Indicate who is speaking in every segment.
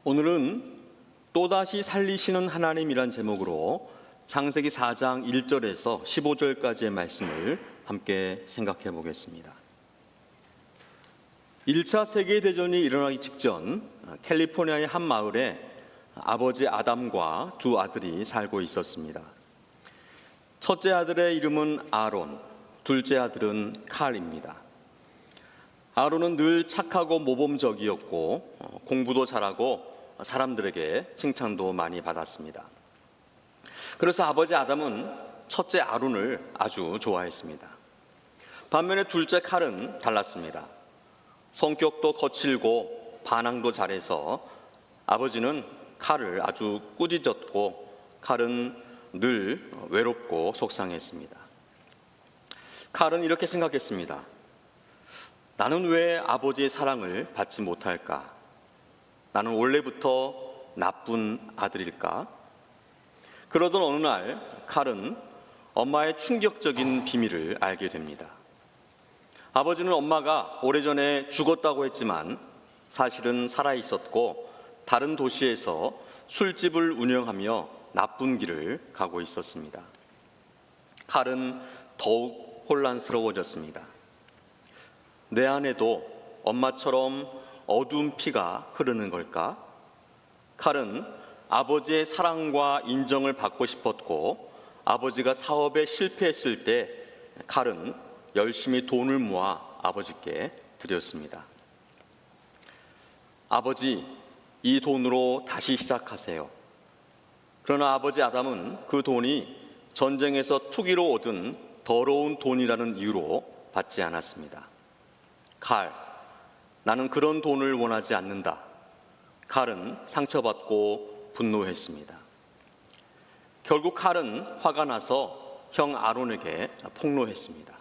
Speaker 1: 오늘은 또다시 살리시는 하나님이란 제목으로 창세기 4장 1절에서 15절까지의 말씀을 함께 생각해 보겠습니다. 1차 세계대전이 일어나기 직전 캘리포니아의 한 마을에 아버지 아담과 두 아들이 살고 있었습니다. 첫째 아들의 이름은 아론, 둘째 아들은 칼입니다. 아론은 늘 착하고 모범적이었고 공부도 잘하고 사람들에게 칭찬도 많이 받았습니다. 그래서 아버지 아담은 첫째 아론을 아주 좋아했습니다. 반면에 둘째 칼은 달랐습니다. 성격도 거칠고 반항도 잘해서 아버지는 칼을 아주 꾸짖었고 칼은 늘 외롭고 속상했습니다. 칼은 이렇게 생각했습니다. 나는 왜 아버지의 사랑을 받지 못할까? 나는 원래부터 나쁜 아들일까? 그러던 어느 날 칼은 엄마의 충격적인 비밀을 알게 됩니다. 아버지는 엄마가 오래전에 죽었다고 했지만 사실은 살아있었고 다른 도시에서 술집을 운영하며 나쁜 길을 가고 있었습니다. 칼은 더욱 혼란스러워졌습니다. 내 안에도 엄마처럼 어두운 피가 흐르는 걸까? 칼은 아버지의 사랑과 인정을 받고 싶었고 아버지가 사업에 실패했을 때 칼은 열심히 돈을 모아 아버지께 드렸습니다. 아버지, 이 돈으로 다시 시작하세요. 그러나 아버지 아담은 그 돈이 전쟁에서 투기로 얻은 더러운 돈이라는 이유로 받지 않았습니다. 칼, 나는 그런 돈을 원하지 않는다. 칼은 상처받고 분노했습니다. 결국 칼은 화가 나서 형 아론에게 폭로했습니다.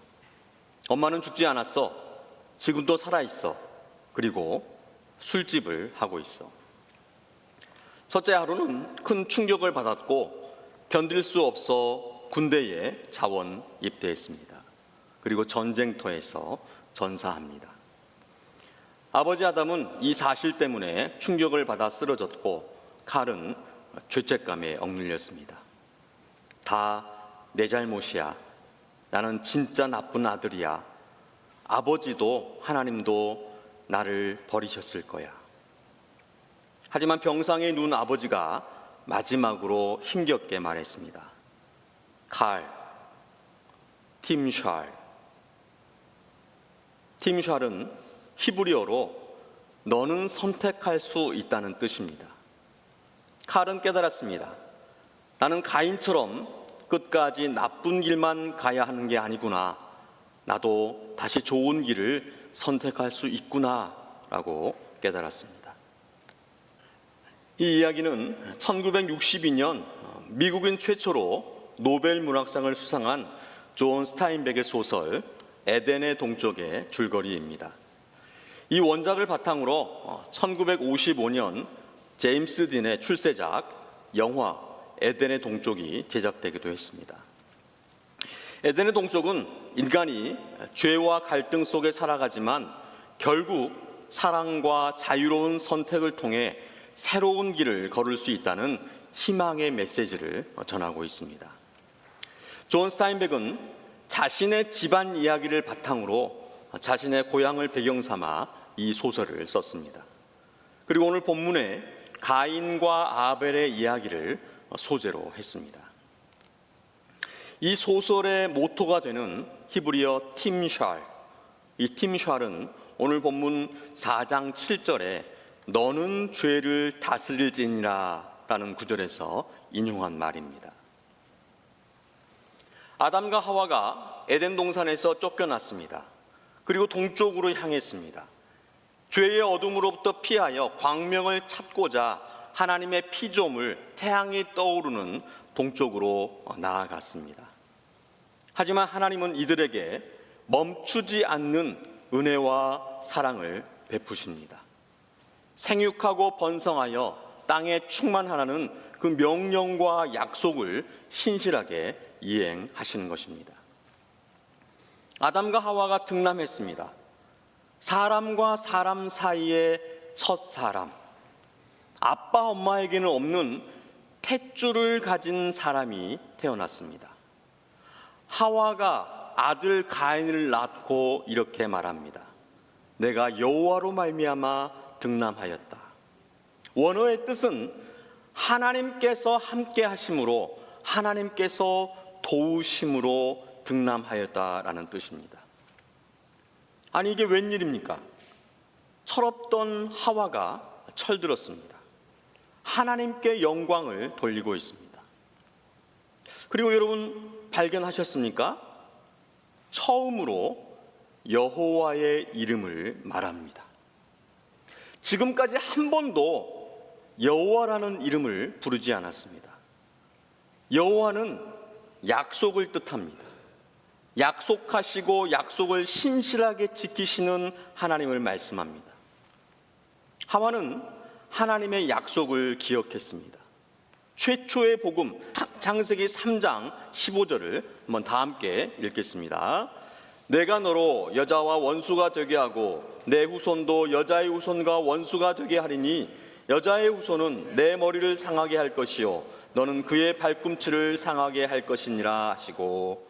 Speaker 1: 엄마는 죽지 않았어. 지금도 살아있어. 그리고 술집을 하고 있어. 첫째 아론은 큰 충격을 받았고 견딜 수 없어 군대에 자원 입대했습니다. 그리고 전쟁터에서 전사합니다. 아버지 아담은 이 사실 때문에 충격을 받아 쓰러졌고 칼은 죄책감에 억눌렸습니다. 다 내 잘못이야. 나는 진짜 나쁜 아들이야. 아버지도 하나님도 나를 버리셨을 거야. 하지만 병상에 누운 아버지가 마지막으로 힘겹게 말했습니다. 칼, 팀샬. 팀샬은 히브리어로 너는 선택할 수 있다는 뜻입니다. 칼은 깨달았습니다. 나는 가인처럼 끝까지 나쁜 길만 가야 하는 게 아니구나. 나도 다시 좋은 길을 선택할 수 있구나 라고 깨달았습니다. 이 이야기는 1962년 미국인 최초로 노벨 문학상을 수상한 존 스타인백의 소설 에덴의 동쪽의 줄거리입니다. 이 원작을 바탕으로 1955년 제임스 딘의 출세작 영화 에덴의 동쪽이 제작되기도 했습니다. 에덴의 동쪽은 인간이 죄와 갈등 속에 살아가지만 결국 사랑과 자유로운 선택을 통해 새로운 길을 걸을 수 있다는 희망의 메시지를 전하고 있습니다. 존 스타인백은 자신의 집안 이야기를 바탕으로 자신의 고향을 배경 삼아 이 소설을 썼습니다. 그리고 오늘 본문에 가인과 아벨의 이야기를 소재로 했습니다. 이 소설의 모토가 되는 히브리어 팀샬, 이 팀샬은 오늘 본문 4장 7절에 너는 죄를 다스릴지니라 라는 구절에서 인용한 말입니다. 아담과 하와가 에덴 동산에서 쫓겨났습니다. 그리고 동쪽으로 향했습니다. 죄의 어둠으로부터 피하여 광명을 찾고자 하나님의 피조물 태양이 떠오르는 동쪽으로 나아갔습니다. 하지만 하나님은 이들에게 멈추지 않는 은혜와 사랑을 베푸십니다. 생육하고 번성하여 땅에 충만하라는 그 명령과 약속을 신실하게 이행하시는 것입니다. 아담과 하와가 등남했습니다. 사람과 사람 사이의 첫 사람. 아빠 엄마에게는 없는 탯줄을 가진 사람이 태어났습니다. 하와가 아들 가인을 낳고 이렇게 말합니다. 내가 여호와로 말미암아 등남하였다. 원어의 뜻은 하나님께서 함께 하심으로, 하나님께서 도우심으로 등남하였다라는 뜻입니다. 아니, 이게 웬일입니까? 철없던 하와가 철들었습니다. 하나님께 영광을 돌리고 있습니다. 그리고 여러분 발견하셨습니까? 처음으로 여호와의 이름을 말합니다. 지금까지 한 번도 여호와라는 이름을 부르지 않았습니다. 여호와는 약속을 뜻합니다. 약속하시고 약속을 신실하게 지키시는 하나님을 말씀합니다. 하와는 하나님의 약속을 기억했습니다. 최초의 복음 창세기 3장 15절을 한번 다 함께 읽겠습니다. 내가 너로 여자와 원수가 되게 하고 내 후손도 여자의 후손과 원수가 되게 하리니 여자의 후손은 내 머리를 상하게 할 것이요 너는 그의 발꿈치를 상하게 할 것이니라 하시고,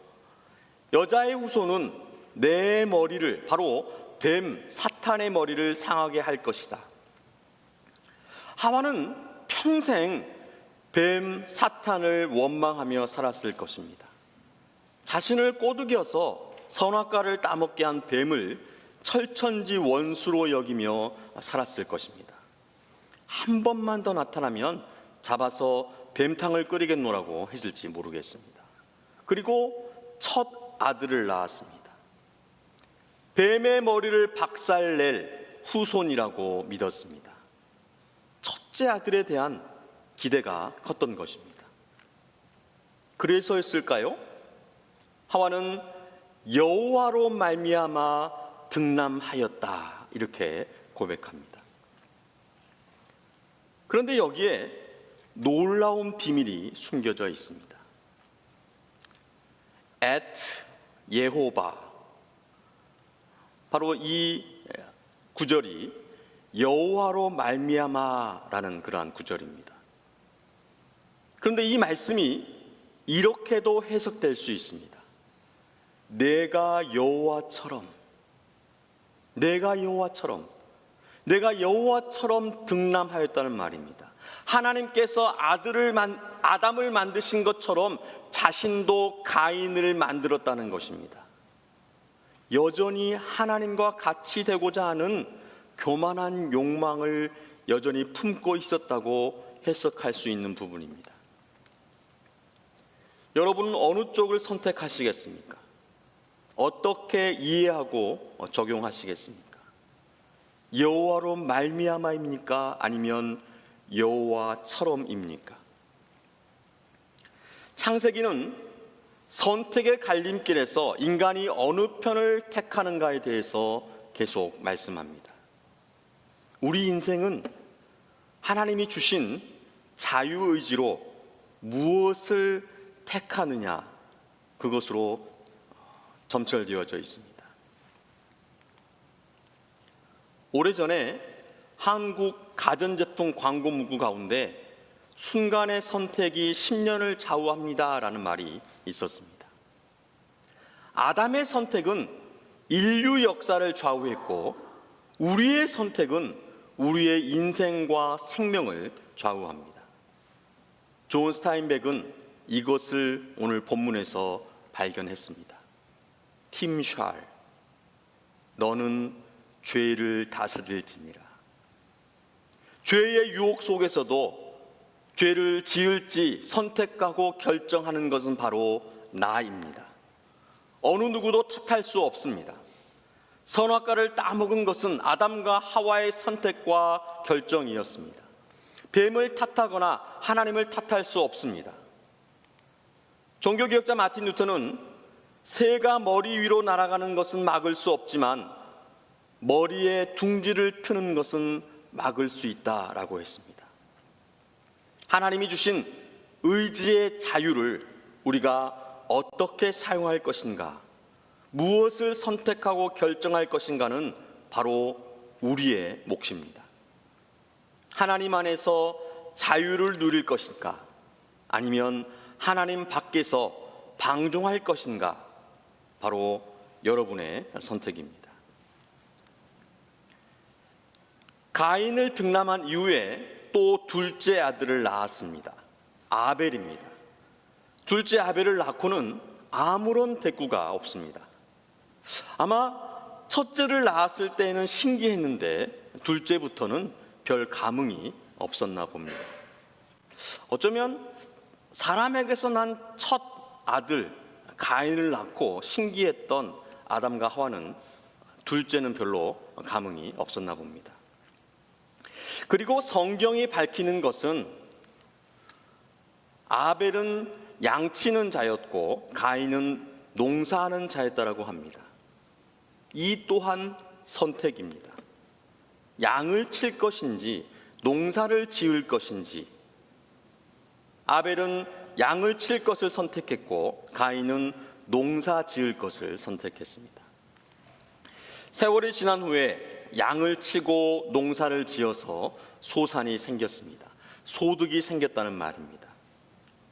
Speaker 1: 여자의 후손은 내 머리를, 바로 뱀 사탄의 머리를 상하게 할 것이다. 하와는 평생 뱀 사탄을 원망하며 살았을 것입니다. 자신을 꼬드겨서 선악과를 따먹게 한 뱀을 철천지 원수로 여기며 살았을 것입니다. 한 번만 더 나타나면 잡아서 뱀탕을 끓이겠노라고 했을지 모르겠습니다. 그리고 첫 아들을 낳았습니다. 뱀의 머리를 박살낼 후손이라고 믿었습니다. 첫째 아들에 대한 기대가 컸던 것입니다. 그래서였을까요? 하와는 여호와로 말미암아 등남하였다, 이렇게 고백합니다. 그런데 여기에 놀라운 비밀이 숨겨져 있습니다. at 예호바, 바로 이 구절이 여호와로 말미암아라는 그러한 구절입니다. 그런데 이 말씀이 이렇게도 해석될 수 있습니다. 내가 여호와처럼 등남하였다는 말입니다. 하나님께서 아담을 만드신 것처럼 자신도 가인을 만들었다는 것입니다. 여전히 하나님과 같이 되고자 하는 교만한 욕망을 여전히 품고 있었다고 해석할 수 있는 부분입니다. 여러분은 어느 쪽을 선택하시겠습니까? 어떻게 이해하고 적용하시겠습니까? 여호와로 말미암아입니까? 아니면 여호와처럼입니까? 창세기는 선택의 갈림길에서 인간이 어느 편을 택하는가에 대해서 계속 말씀합니다. 우리 인생은 하나님이 주신 자유의지로 무엇을 택하느냐, 그것으로 점철되어져 있습니다. 오래전에 한국 가전제품 광고 문구 가운데 순간의 선택이 10년을 좌우합니다라는 말이 있었습니다. 아담의 선택은 인류 역사를 좌우했고 우리의 선택은 우리의 인생과 생명을 좌우합니다. 존 스타인백은 이것을 오늘 본문에서 발견했습니다. 팀 샬, 너는 죄를 다스릴지니라. 죄의 유혹 속에서도 죄를 지을지 선택하고 결정하는 것은 바로 나입니다. 어느 누구도 탓할 수 없습니다. 선악과를 따먹은 것은 아담과 하와의 선택과 결정이었습니다. 뱀을 탓하거나 하나님을 탓할 수 없습니다. 종교개혁자 마틴 루터는 새가 머리 위로 날아가는 것은 막을 수 없지만 머리에 둥지를 트는 것은 막을 수 있다라고 했습니다. 하나님이 주신 의지의 자유를 우리가 어떻게 사용할 것인가, 무엇을 선택하고 결정할 것인가는 바로 우리의 몫입니다. 하나님 안에서 자유를 누릴 것인가? 아니면 하나님 밖에서 방종할 것인가? 바로 여러분의 선택입니다. 가인을 등남한 이후에 또 둘째 아들을 낳았습니다. 아벨입니다. 둘째 아벨을 낳고는 아무런 대꾸가 없습니다. 아마 첫째를 낳았을 때는 신기했는데 둘째부터는 별 감흥이 없었나 봅니다. 어쩌면 사람에게서 난 첫 아들 가인을 낳고 신기했던 아담과 하와는 둘째는 별로 감흥이 없었나 봅니다. 그리고 성경이 밝히는 것은 아벨은 양치는 자였고 가인은 농사하는 자였다라고 합니다. 이 또한 선택입니다. 양을 칠 것인지 농사를 지을 것인지. 아벨은 양을 칠 것을 선택했고 가인은 농사 지을 것을 선택했습니다. 세월이 지난 후에 양을 치고 농사를 지어서 소산이 생겼습니다. 소득이 생겼다는 말입니다.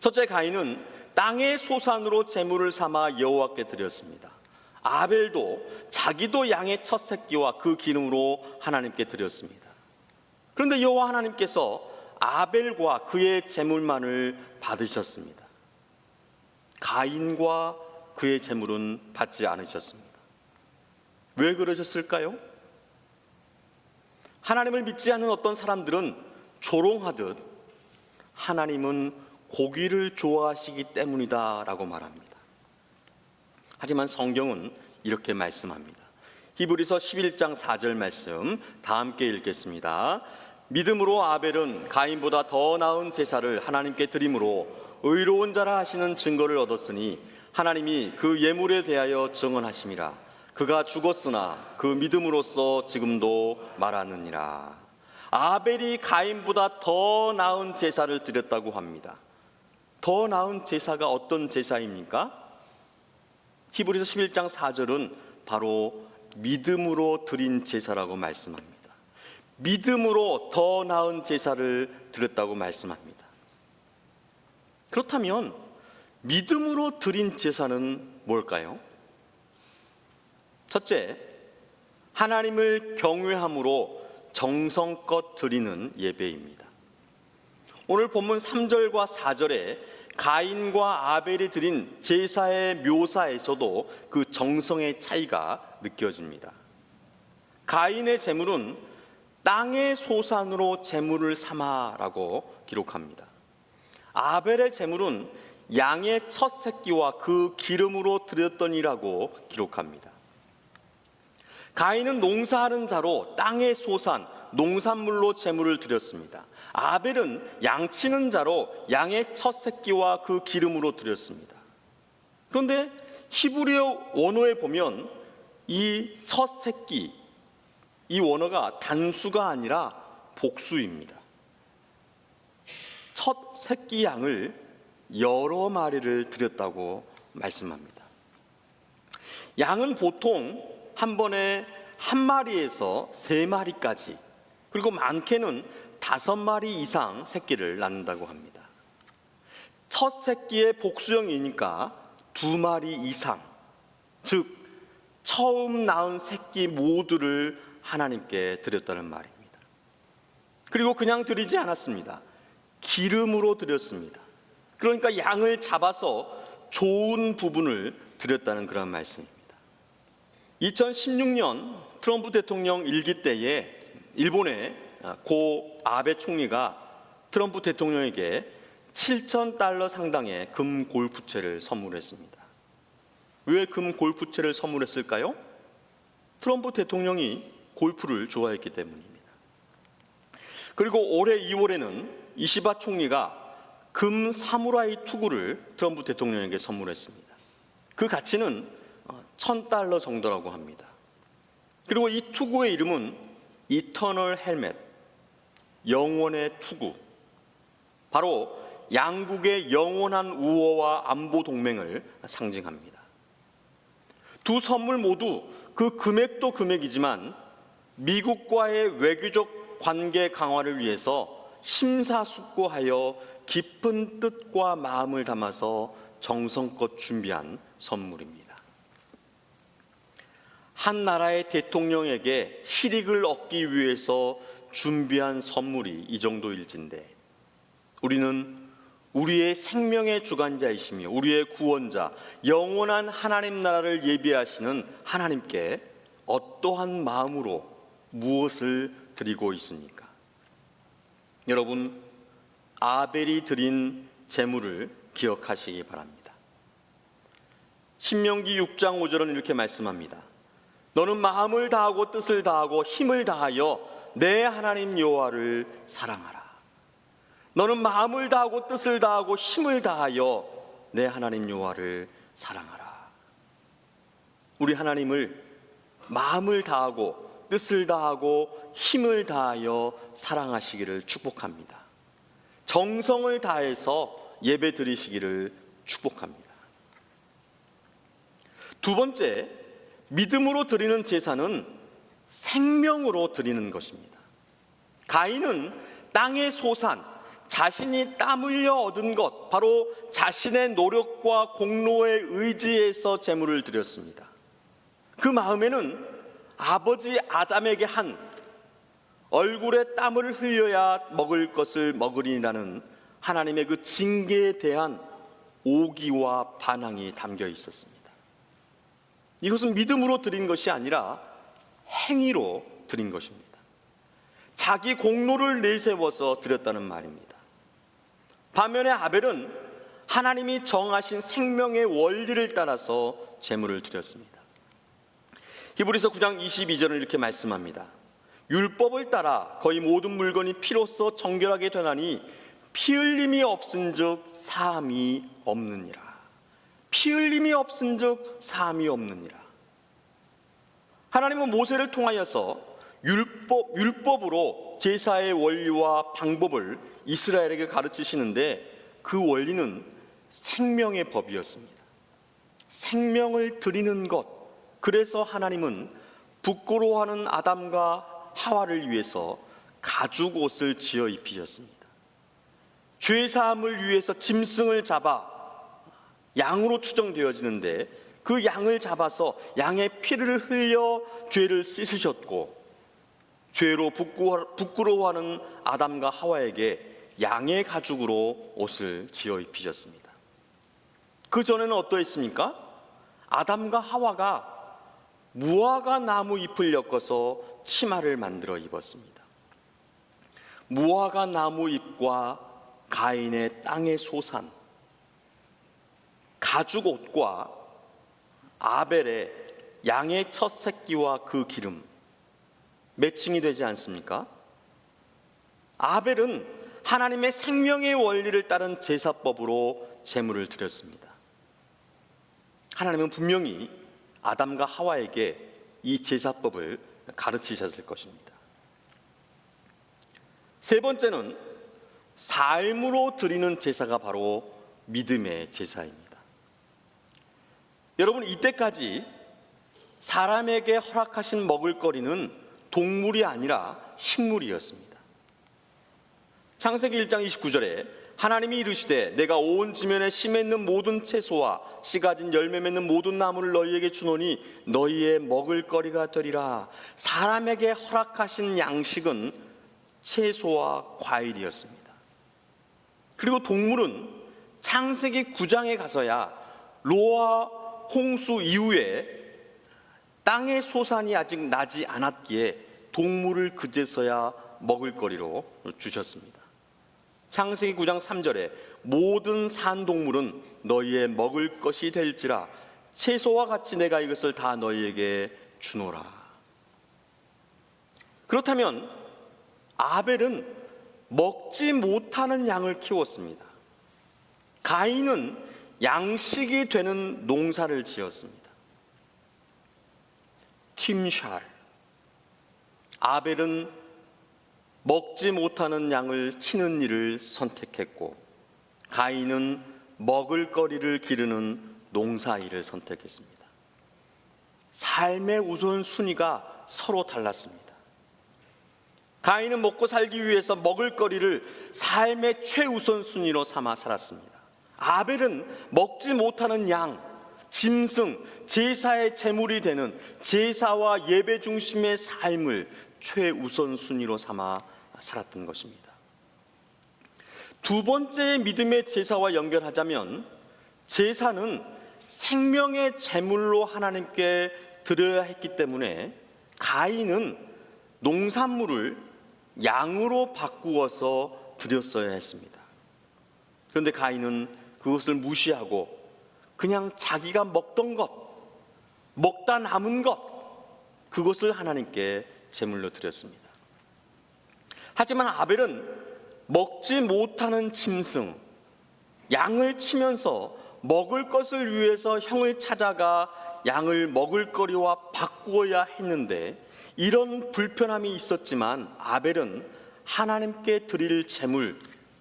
Speaker 1: 첫째 가인은 땅의 소산으로 제물을 삼아 여호와께 드렸습니다. 아벨도 자기도 양의 첫 새끼와 그 기름으로 하나님께 드렸습니다. 그런데 여호와 하나님께서 아벨과 그의 제물만을 받으셨습니다. 가인과 그의 제물은 받지 않으셨습니다. 왜 그러셨을까요? 하나님을 믿지 않는 어떤 사람들은 조롱하듯 하나님은 고기를 좋아하시기 때문이다 라고 말합니다. 하지만 성경은 이렇게 말씀합니다. 히브리서 11장 4절 말씀 다 함께 읽겠습니다. 믿음으로 아벨은 가인보다 더 나은 제사를 하나님께 드림으로 의로운 자라 하시는 증거를 얻었으니 하나님이 그 예물에 대하여 증언하심이라. 그가 죽었으나 그 믿음으로써 지금도 말하느니라. 아벨이 가인보다 더 나은 제사를 드렸다고 합니다. 더 나은 제사가 어떤 제사입니까? 히브리서 11장 4절은 바로 믿음으로 드린 제사라고 말씀합니다. 믿음으로 더 나은 제사를 드렸다고 말씀합니다. 그렇다면 믿음으로 드린 제사는 뭘까요? 첫째, 하나님을 경외함으로 정성껏 드리는 예배입니다. 오늘 본문 3절과 4절에 가인과 아벨이 드린 제사의 묘사에서도 그 정성의 차이가 느껴집니다. 가인의 제물은 땅의 소산으로 제물을 삼아라고 기록합니다. 아벨의 제물은 양의 첫 새끼와 그 기름으로 드렸더니라고 기록합니다. 가인은 농사하는 자로 땅의 소산, 농산물로 제물을 드렸습니다. 아벨은 양치는 자로 양의 첫 새끼와 그 기름으로 드렸습니다. 그런데 히브리어 원어에 보면 이 첫 새끼, 이 원어가 단수가 아니라 복수입니다. 첫 새끼 양을 여러 마리를 드렸다고 말씀합니다. 양은 보통 한 번에 한 마리에서 세 마리까지, 그리고 많게는 5마리 이상 새끼를 낳는다고 합니다. 첫 새끼의 복수형이니까 2마리 이상, 즉 처음 낳은 새끼 모두를 하나님께 드렸다는 말입니다. 그리고 그냥 드리지 않았습니다. 기름으로 드렸습니다. 그러니까 양을 잡아서 좋은 부분을 드렸다는 그런 말씀입니다. 2016년 트럼프 대통령 일기 때에 일본의 고 아베 총리가 트럼프 대통령에게 $7,000 상당의 금 골프채를 선물했습니다. 왜 금 골프채를 선물했을까요? 트럼프 대통령이 골프를 좋아했기 때문입니다. 그리고 올해 2월에는 이시바 총리가 금 사무라이 투구를 트럼프 대통령에게 선물했습니다. 그 가치는 $1,000 정도라고 합니다. 그리고 이 투구의 이름은 이터널 헬멧, 영원의 투구. 바로 양국의 영원한 우호와 안보 동맹을 상징합니다. 두 선물 모두 그 금액도 금액이지만 미국과의 외교적 관계 강화를 위해서 심사숙고하여 깊은 뜻과 마음을 담아서 정성껏 준비한 선물입니다. 한 나라의 대통령에게 실익을 얻기 위해서 준비한 선물이 이 정도일진데, 우리는 우리의 생명의 주관자이시며 우리의 구원자, 영원한 하나님 나라를 예비하시는 하나님께 어떠한 마음으로 무엇을 드리고 있습니까? 여러분, 아벨이 드린 제물을 기억하시기 바랍니다. 신명기 6장 5절은 이렇게 말씀합니다. 너는 마음을 다하고 뜻을 다하고 힘을 다하여 내 하나님 여호와를 사랑하라. 너는 마음을 다하고 뜻을 다하고 힘을 다하여 내 하나님 여호와를 사랑하라. 우리 하나님을 마음을 다하고 뜻을 다하고 힘을 다하여 사랑하시기를 축복합니다. 정성을 다해서 예배 드리시기를 축복합니다. 두 번째, 믿음으로 드리는 제사는 생명으로 드리는 것입니다. 가인은 땅의 소산, 자신이 땀 흘려 얻은 것, 바로 자신의 노력과 공로에 의지해서 제물을 드렸습니다. 그 마음에는 아버지 아담에게 한 얼굴에 땀을 흘려야 먹을 것을 먹으리라는 하나님의 그 징계에 대한 오기와 반항이 담겨 있었습니다. 이것은 믿음으로 드린 것이 아니라 행위로 드린 것입니다. 자기 공로를 내세워서 드렸다는 말입니다. 반면에 아벨은 하나님이 정하신 생명의 원리를 따라서 제물을 드렸습니다. 히브리서 9장 22절은 이렇게 말씀합니다. 율법을 따라 거의 모든 물건이 피로써 정결하게 되나니 피 흘림이 없은즉 사함이 없느니라. 피 흘림이 없은즉 사함이 없느니라. 하나님은 모세를 통하여서 율법으로 제사의 원리와 방법을 이스라엘에게 가르치시는데, 그 원리는 생명의 법이었습니다. 생명을 드리는 것. 그래서 하나님은 부끄러워하는 아담과 하와를 위해서 가죽 옷을 지어 입히셨습니다. 죄 사함을 위해서 짐승을 잡아 양으로 추정되어지는데, 그 양을 잡아서 양의 피를 흘려 죄를 씻으셨고, 죄로 부끄러워하는 아담과 하와에게 양의 가죽으로 옷을 지어 입히셨습니다. 그 전에는 어떠했습니까? 아담과 하와가 무화과 나무 잎을 엮어서 치마를 만들어 입었습니다. 무화과 나무 잎과 가인의 땅의 소산, 가죽 옷과 아벨의 양의 첫 새끼와 그 기름, 매칭이 되지 않습니까? 아벨은 하나님의 생명의 원리를 따른 제사법으로 제물을 드렸습니다. 하나님은 분명히 아담과 하와에게 이 제사법을 가르치셨을 것입니다. 세 번째는 삶으로 드리는 제사가 바로 믿음의 제사입니다. 여러분, 이때까지 사람에게 허락하신 먹을거리는 동물이 아니라 식물이었습니다. 창세기 1장 29절에 하나님이 이르시되 내가 온 지면에 씨 맺는 모든 채소와 씨 가진 열매 맺는 모든 나무를 너희에게 주노니 너희의 먹을거리가 되리라. 사람에게 허락하신 양식은 채소와 과일이었습니다. 그리고 동물은 창세기 9장에 가서야 노아 홍수 이후에 땅의 소산이 아직 나지 않았기에 동물을 그제서야 먹을거리로 주셨습니다. 창세기 9장 3절에 모든 산동물은 너희의 먹을 것이 될지라 채소와 같이 내가 이것을 다 너희에게 주노라. 그렇다면 아벨은 먹지 못하는 양을 키웠습니다. 가인은 양식이 되는 농사를 지었습니다. 팀샬. 아벨은 먹지 못하는 양을 치는 일을 선택했고, 가인은 먹을거리를 기르는 농사일을 선택했습니다. 삶의 우선순위가 서로 달랐습니다. 가인은 먹고 살기 위해서 먹을거리를 삶의 최우선순위로 삼아 살았습니다. 아벨은 먹지 못하는 양, 짐승, 제사의 제물이 되는 제사와 예배 중심의 삶을 최우선순위로 삼아 살았던 것입니다. 두 번째 믿음의 제사와 연결하자면, 제사는 생명의 제물로 하나님께 드려야 했기 때문에 가인은 농산물을 양으로 바꾸어서 드렸어야 했습니다. 그런데 가인은 그것을 무시하고 그냥 자기가 먹던 것, 먹다 남은 것, 그것을 하나님께 제물로 드렸습니다. 하지만 아벨은 먹지 못하는 짐승, 양을 치면서 먹을 것을 위해서 형을 찾아가 양을 먹을거리와 바꾸어야 했는데, 이런 불편함이 있었지만 아벨은 하나님께 드릴 제물,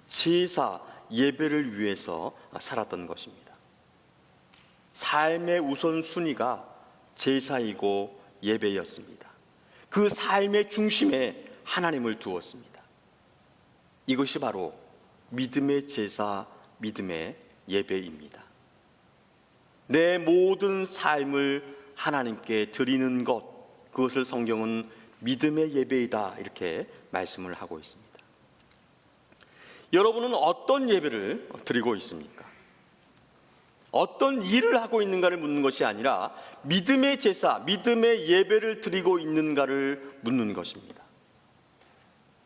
Speaker 1: 제사, 예배를 위해서 살았던 것입니다. 삶의 우선순위가 제사이고 예배였습니다. 그 삶의 중심에 하나님을 두었습니다. 이것이 바로 믿음의 제사, 믿음의 예배입니다. 내 모든 삶을 하나님께 드리는 것, 그것을 성경은 믿음의 예배이다, 이렇게 말씀을 하고 있습니다. 여러분은 어떤 예배를 드리고 있습니까? 어떤 일을 하고 있는가를 묻는 것이 아니라 믿음의 제사, 믿음의 예배를 드리고 있는가를 묻는 것입니다.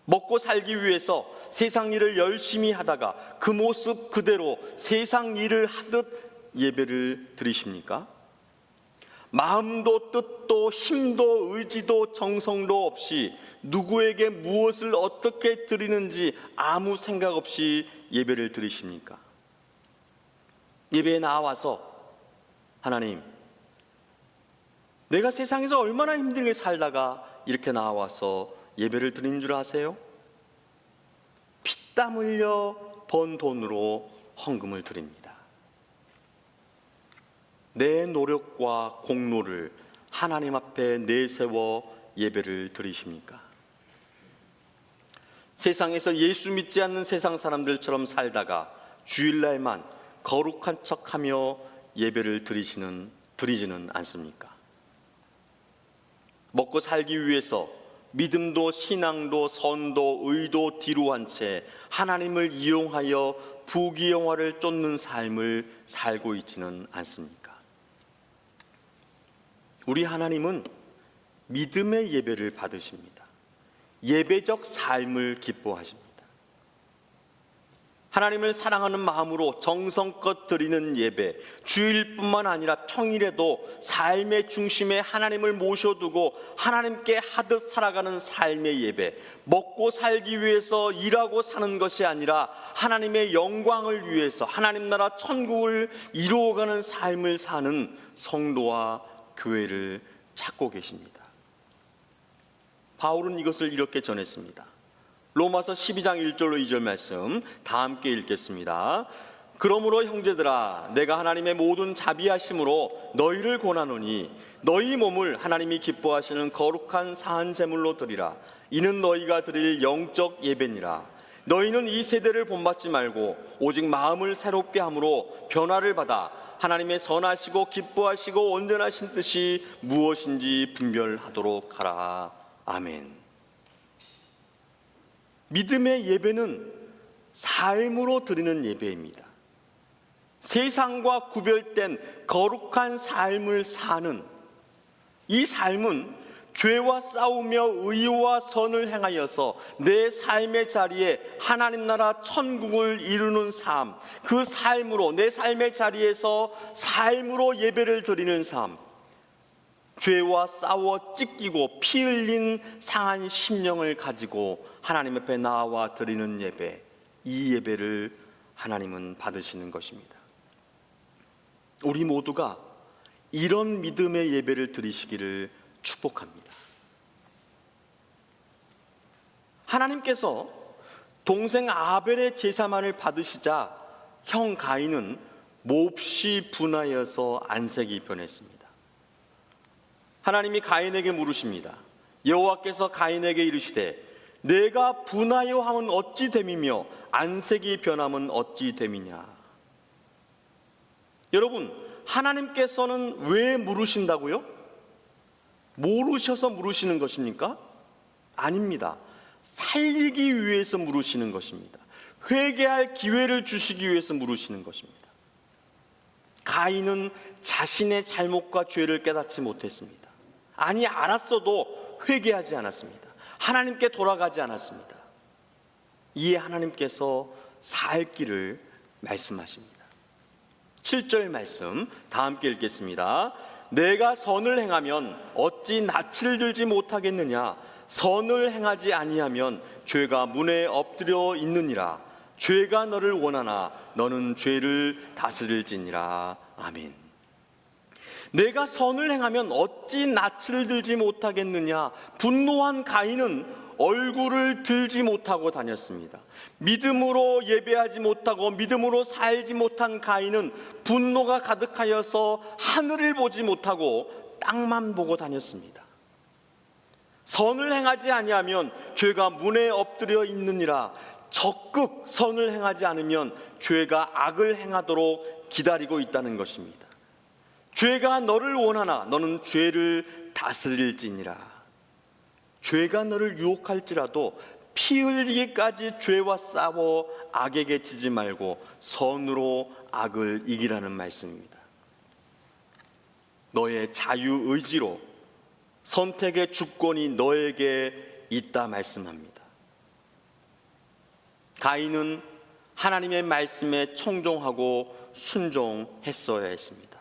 Speaker 1: 먹고 살기 위해서 세상 일을 열심히 하다가 그 모습 그대로 세상 일을 하듯 예배를 드리십니까? 마음도 뜻도 힘도 의지도 정성도 없이 누구에게 무엇을 어떻게 드리는지 아무 생각 없이 예배를 드리십니까? 예배에 나와서 하나님, 내가 세상에서 얼마나 힘들게 살다가 이렇게 나와서 예배를 드리는 줄 아세요? 피땀 흘려 번 돈으로 헌금을 드립니다. 내 노력과 공로를 하나님 앞에 내세워 예배를 드리십니까? 세상에서 예수 믿지 않는 세상 사람들처럼 살다가 주일날만 거룩한 척하며 예배를 드리지는 않습니까? 먹고 살기 위해서 믿음도 신앙도 선도 의도 뒤로 한 채 하나님을 이용하여 부귀영화를 쫓는 삶을 살고 있지는 않습니까? 우리 하나님은 믿음의 예배를 받으십니다. 예배적 삶을 기뻐하십니다. 하나님을 사랑하는 마음으로 정성껏 드리는 예배, 주일뿐만 아니라 평일에도 삶의 중심에 하나님을 모셔두고 하나님께 하듯 살아가는 삶의 예배, 먹고 살기 위해서 일하고 사는 것이 아니라 하나님의 영광을 위해서 하나님 나라 천국을 이루어가는 삶을 사는 성도와 교회를 찾고 계십니다. 바울은 이것을 이렇게 전했습니다. 로마서 12장 1절로 2절 말씀 다 함께 읽겠습니다. 그러므로 형제들아, 내가 하나님의 모든 자비하심으로 너희를 권하노니 너희 몸을 하나님이 기뻐하시는 거룩한 사한 제물로 드리라. 이는 너희가 드릴 영적 예배니라. 너희는 이 세대를 본받지 말고 오직 마음을 새롭게 함으로 변화를 받아 하나님의 선하시고 기뻐하시고 온전하신 뜻이 무엇인지 분별하도록 하라. 아멘. 믿음의 예배는 삶으로 드리는 예배입니다. 세상과 구별된 거룩한 삶을 사는 이 삶은 죄와 싸우며 의와 선을 행하여서 내 삶의 자리에 하나님 나라 천국을 이루는 삶, 그 삶으로 내 삶의 자리에서 삶으로 예배를 드리는 삶, 죄와 싸워 찢기고 피 흘린 상한 심령을 가지고 하나님 앞에 나와 드리는 예배, 이 예배를 하나님은 받으시는 것입니다. 우리 모두가 이런 믿음의 예배를 드리시기를 축복합니다. 하나님께서 동생 아벨의 제사만을 받으시자 형 가인은 몹시 분하여서 안색이 변했습니다. 하나님이 가인에게 물으십니다. 여호와께서 가인에게 이르시되 내가 분하여 함은 어찌 됨이며 안색이 변함은 어찌 됨이냐. 여러분, 하나님께서는 왜 물으신다고요? 모르셔서 물으시는 것입니까? 아닙니다. 살리기 위해서 물으시는 것입니다. 회개할 기회를 주시기 위해서 물으시는 것입니다. 가인은 자신의 잘못과 죄를 깨닫지 못했습니다. 아니, 알았어도 회개하지 않았습니다. 하나님께 돌아가지 않았습니다. 이에 하나님께서 살 길을 말씀하십니다. 7절 말씀 다 함께 읽겠습니다. 내가 선을 행하면 어찌 낯을 들지 못하겠느냐. 선을 행하지 아니하면 죄가 문에 엎드려 있느니라. 죄가 너를 원하나 너는 죄를 다스릴지니라. 아멘. 내가 선을 행하면 어찌 낯을 들지 못하겠느냐. 분노한 가인은 얼굴을 들지 못하고 다녔습니다. 믿음으로 예배하지 못하고 믿음으로 살지 못한 가인은 분노가 가득하여서 하늘을 보지 못하고 땅만 보고 다녔습니다. 선을 행하지 아니하면 죄가 문에 엎드려 있느니라. 적극 선을 행하지 않으면 죄가 악을 행하도록 기다리고 있다는 것입니다. 죄가 너를 원하나 너는 죄를 다스릴지니라. 죄가 너를 유혹할지라도 피 흘리기까지 죄와 싸워 악에게 지지 말고 선으로 악을 이기라는 말씀입니다. 너의 자유의지로 선택의 주권이 너에게 있다 말씀합니다. 가인은 하나님의 말씀에 청종하고 순종했어야 했습니다.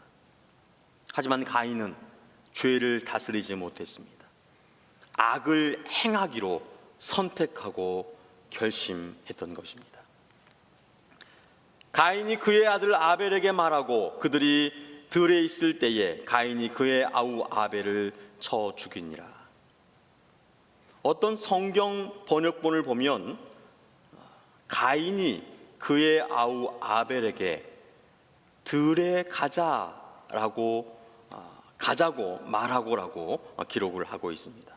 Speaker 1: 하지만 가인은 죄를 다스리지 못했습니다. 악을 행하기로 선택하고 결심했던 것입니다. 가인이 그의 아들 아벨에게 말하고 그들이 들에 있을 때에 가인이 그의 아우 아벨을 쳐 죽이니라. 어떤 성경 번역본을 보면 가인이 그의 아우 아벨에게 들에 가자고 말하고라고 기록을 하고 있습니다.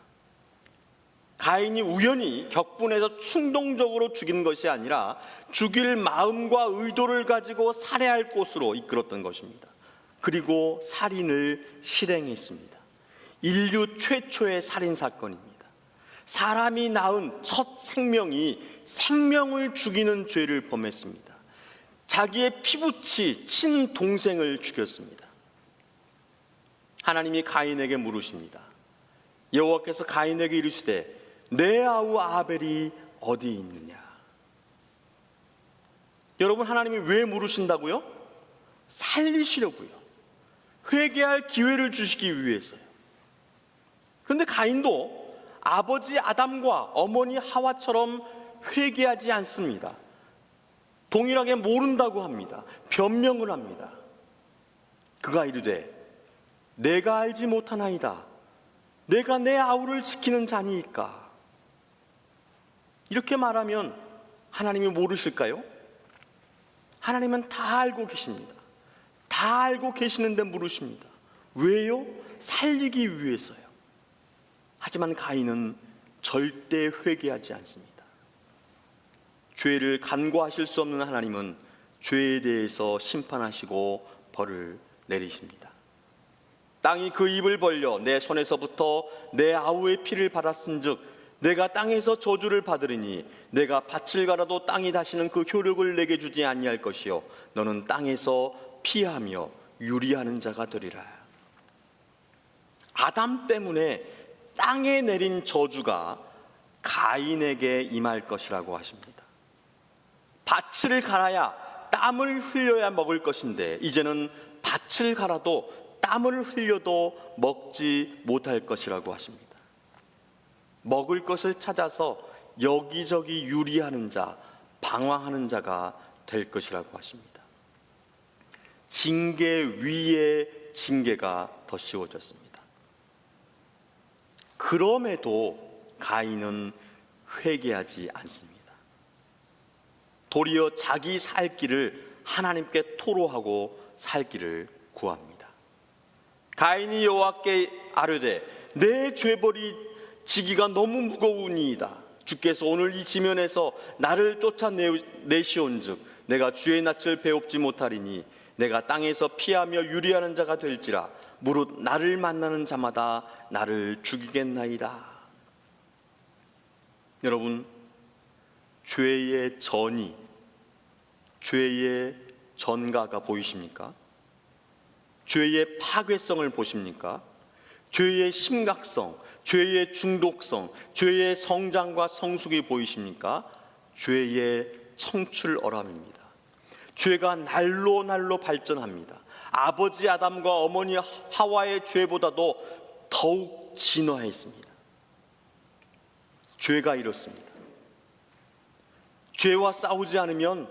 Speaker 1: 가인이 우연히 격분해서 충동적으로 죽인 것이 아니라 죽일 마음과 의도를 가지고 살해할 곳으로 이끌었던 것입니다. 그리고 살인을 실행했습니다. 인류 최초의 살인 사건입니다. 사람이 낳은 첫 생명이 생명을 죽이는 죄를 범했습니다. 자기의 피부치 친동생을 죽였습니다. 하나님이 가인에게 물으십니다. 여호와께서 가인에게 이르시되 내 아우 아벨이 어디 있느냐. 여러분, 하나님이 왜 물으신다고요? 살리시려고요. 회개할 기회를 주시기 위해서요. 그런데 가인도 아버지 아담과 어머니 하와처럼 회개하지 않습니다. 동일하게 모른다고 합니다. 변명을 합니다. 그가 이르되 내가 알지 못하나이다. 내가 내 아우를 지키는 자니이까. 이렇게 말하면 하나님이 모르실까요? 하나님은 다 알고 계십니다. 다 알고 계시는데 물으십니다. 왜요? 살리기 위해서요. 하지만 가인은 절대 회개하지 않습니다. 죄를 간과하실 수 없는 하나님은 죄에 대해서 심판하시고 벌을 내리십니다. 땅이 그 입을 벌려 내 손에서부터 내 아우의 피를 받았은즉 내가 땅에서 저주를 받으리니 내가 밭을 갈아도 땅이 다시는 그 효력을 내게 주지 아니할 것이요 너는 땅에서 피하며 유리하는 자가 되리라. 아담 때문에 땅에 내린 저주가 가인에게 임할 것이라고 하십니다. 밭을 갈아야 땀을 흘려야 먹을 것인데 이제는 밭을 갈아도 땀을 흘려도 먹지 못할 것이라고 하십니다. 먹을 것을 찾아서 여기저기 유리하는 자, 방황하는 자가 될 것이라고 하십니다. 징계 위에 징계가 더 씌워졌습니다. 그럼에도 가인은 회개하지 않습니다. 도리어 자기 살 길을 하나님께 토로하고 살 길을 구합니다. 가인이 여호와께 아뢰되 내 죄벌이 지기가 너무 무거우니이다. 주께서 오늘 이 지면에서 나를 쫓아내시온즉 내가 주의 낯을 배웁지 못하리니 내가 땅에서 피하며 유리하는 자가 될지라 무릇 나를 만나는 자마다 나를 죽이겠나이다. 여러분, 죄의 전이, 죄의 전가가 보이십니까? 죄의 파괴성을 보십니까? 죄의 심각성, 죄의 중독성, 죄의 성장과 성숙이 보이십니까? 죄의 청출어람입니다. 죄가 날로 날로 발전합니다. 아버지 아담과 어머니 하와의 죄보다도 더욱 진화했습니다. 죄가 이렇습니다. 죄와 싸우지 않으면,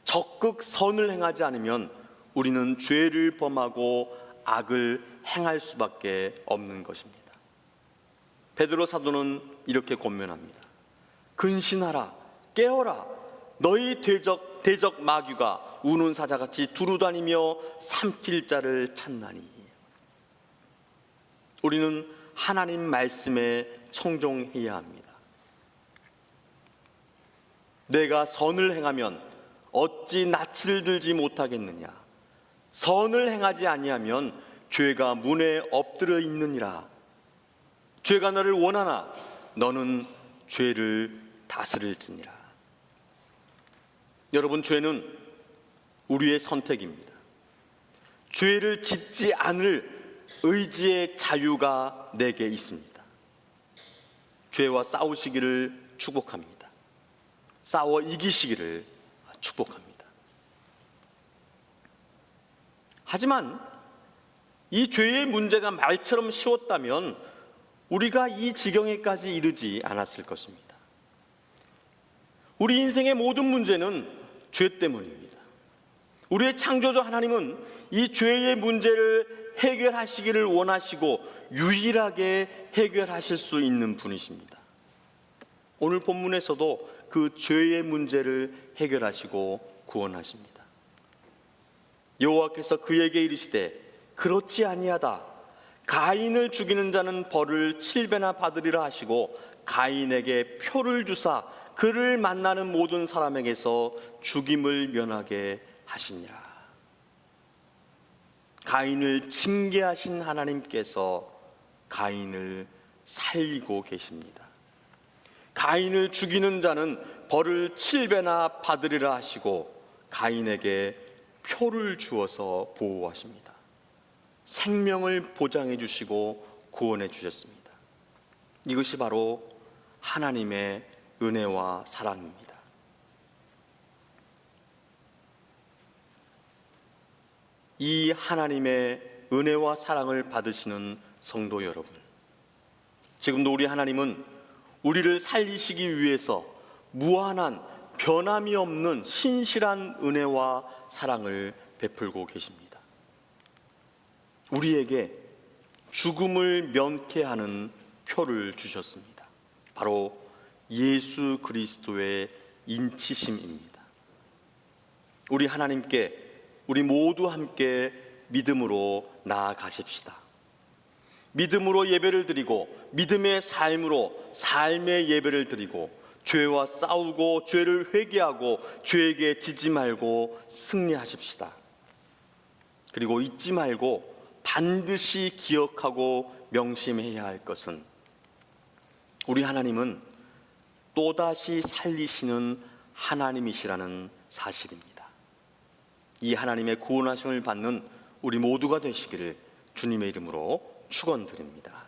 Speaker 1: 적극 선을 행하지 않으면 우리는 죄를 범하고 악을 행할 수밖에 없는 것입니다. 베드로 사도는 이렇게 권면합니다. 근신하라, 깨어라. 너희 대적 마귀가 우는 사자같이 두루다니며 삼킬 자를 찾나니. 우리는 하나님 말씀에 청종해야 합니다. 내가 선을 행하면 어찌 낯을 들지 못하겠느냐. 선을 행하지 아니하면 죄가 문에 엎드려 있느니라. 죄가 너를 원하나 너는 죄를 다스릴지니라. 여러분, 죄는 우리의 선택입니다. 죄를 짓지 않을 의지의 자유가 내게 있습니다. 죄와 싸우시기를 축복합니다. 싸워 이기시기를 축복합니다. 하지만 이 죄의 문제가 말처럼 쉬웠다면 우리가 이 지경에까지 이르지 않았을 것입니다. 우리 인생의 모든 문제는 죄 때문입니다. 우리의 창조주 하나님은 이 죄의 문제를 해결하시기를 원하시고 유일하게 해결하실 수 있는 분이십니다. 오늘 본문에서도 그 죄의 문제를 해결하시고 구원하십니다. 여호와께서 그에게 이르시되 그렇지 아니하다. 가인을 죽이는 자는 벌을 7배나 받으리라 하시고 가인에게 표를 주사 그를 만나는 모든 사람에게서 죽임을 면하게 하시니라. 가인을 징계하신 하나님께서 가인을 살리고 계십니다. 가인을 죽이는 자는 벌을 7배나 받으리라 하시고 가인에게 표를 주어서 보호하십니다. 생명을 보장해 주시고 구원해 주셨습니다. 이것이 바로 하나님의 은혜와 사랑입니다. 이 하나님의 은혜와 사랑을 받으시는 성도 여러분, 지금도 우리 하나님은 우리를 살리시기 위해서 무한한 변함이 없는 신실한 은혜와 사랑을 베풀고 계십니다. 우리에게 죽음을 면케하는 표를 주셨습니다. 바로 예수 그리스도의 인치심입니다. 우리 하나님께 우리 모두 함께 믿음으로 나아가십시다. 믿음으로 예배를 드리고 믿음의 삶으로 삶의 예배를 드리고 죄와 싸우고 죄를 회개하고 죄에게 지지 말고 승리하십시다. 그리고 잊지 말고 반드시 기억하고 명심해야 할 것은 우리 하나님은 또다시 살리시는 하나님이시라는 사실입니다. 이 하나님의 구원하심을 받는 우리 모두가 되시기를 주님의 이름으로 축원드립니다.